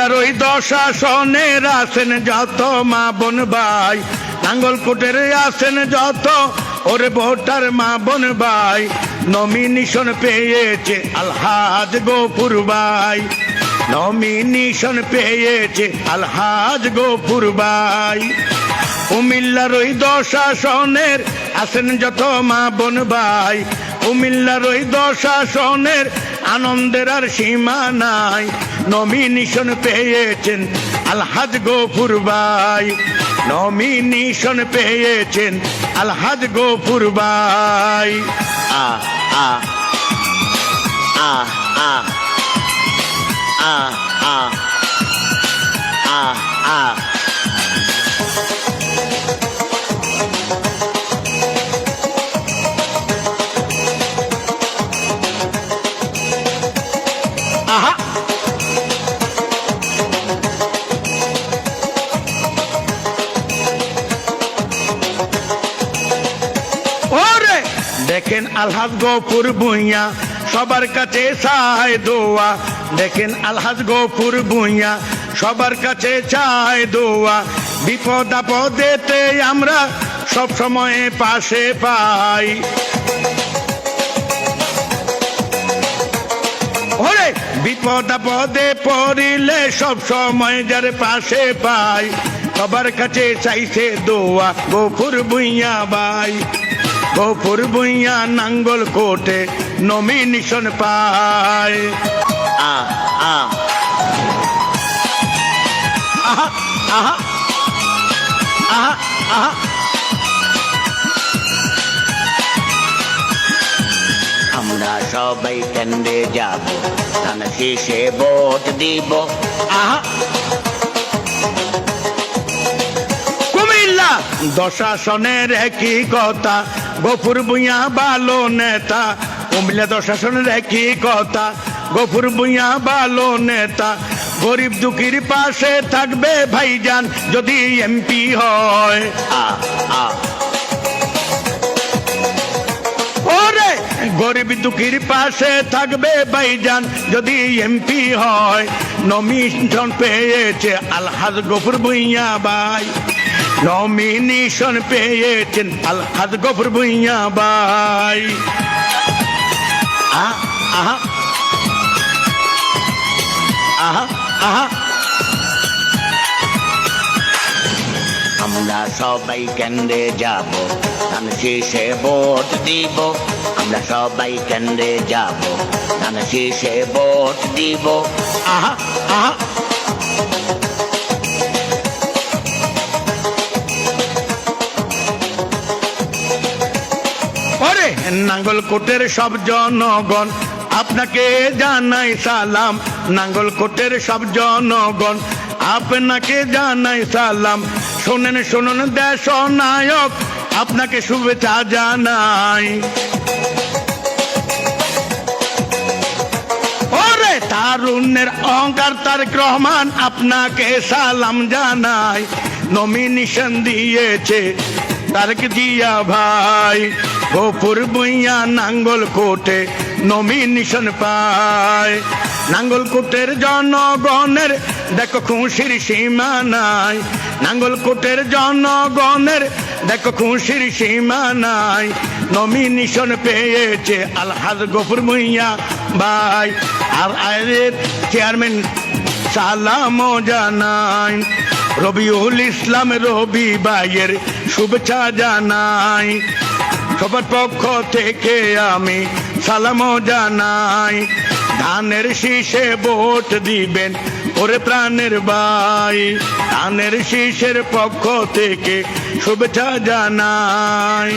কুমিল্লার ওই 10 আসনের আছেন যত মা বোন ভাই, নাঙ্গলকোটের আছেন যত ওরে ভোটার মা বোন ভাই, নমিনেশন পেয়েছে আলহাজ গফুর ভাই, নমিনেশন পেয়েছে আলহাজ গফুর ভাই। কুমিল্লার ওই 10 আসনের আছেন যত মা বোন ভাই, কুমিল্লার ওই 10 আসনের আনন্দের আর সীমা নাই, নমিনেশন পেয়েছেন আলহাজ গফুর ভাই, নমিনেশন পেয়েছেন আলহাজ গফুর ভাই। আ আ আ আ আ আ আ আ আহা ওরে দেখেন আলহাজ গফুর ভুঁইয়া সবার কাছে চায় দোয়া, দেখেন আলহাজ গফুর ভুঁইয়া সবার কাছে চায় দোয়া, বিপদ আপদেতে আমরা সব সময় পাশে পাই। ওরে বিপদ আপদে পড়িলে সব সময় যার পাশে পাই, সবার কাছে চাইছে দোয়া গফুর ভুঁইয়া ভাই, গফুর ভুঁইয়া নাঙ্গলকোটে নমিনেশন পায়। আ আ আহা আহা আহা আহা আমরা সবাই কেন্দ্রে যাব, ধান শেষে ভোট দিব। আহা কুমিল্লা 10 আসনের একই কথা, গফুর ভুঁইয়া ভালো নেতা, কুমিল্লা 10 আসনের একই কথা, গফুর ভুঁইয়া ভালো নেতা, গরিব দুঃখীর পাশে থাকবে ভাইজান যদি এমপি হয়। আ আ ওরে গরিব দুঃখীর পাশে থাকবে ভাইজান যদি এমপি হয়, নমিনেশন পেয়েছে আলহাজ গফুর ভুঁইয়া ভাই, নমিনেশন পেয়েছেন আলহাজ গফুর ভুঁইয়া ভাই। আহা আহা আহা আহা আমরা সবাই কেন্দ্রে যাব, ধান শেষে ভোট দিব, আমরা সবাই কেন্দ্রে যাব, ধান শেষে ভোট দিব। আহা আহা ওরে নাঙ্গলকোটের সব জনগণ আপনাকে জানাই সালাম, নাঙ্গলকোটের সব জনগণ আপনাকে জানাই সালাম, শোনেন শুনুন দেশ নায়ক আপনাকে শুভেচ্ছা জানাই। ওরে তারুণ্যের অহংকার তারেক রহমান আপনাকে সালাম জানাই, নমিনেশন দিয়েছে তারেক জিয়া ভাই, গফুর ভুঁইয়া নাঙ্গলকোটে নমিনেশন পায়। নাঙ্গলকোটের জনগণের দেখো খুশির সীমা নাই, নাঙ্গলকোটের জনগণের দেখো খুশির সীমা নাই, নমিনেশন পেয়েছে আলহাজ গফুর ভুঁইয়া ভাই। আর আয়ের চেয়ারম্যান সালাম জানাই, রবিউল ইসলাম রবি ভাইয়ের শুভেচ্ছা জানাই, সবার পক্ষ থেকে আমি সালাম জানাই। ধানের শীষে ভোট দিবেন ওরে প্রাণের ভাই, ধানের শীষের পক্ষ থেকে শুভেচ্ছা জানাই।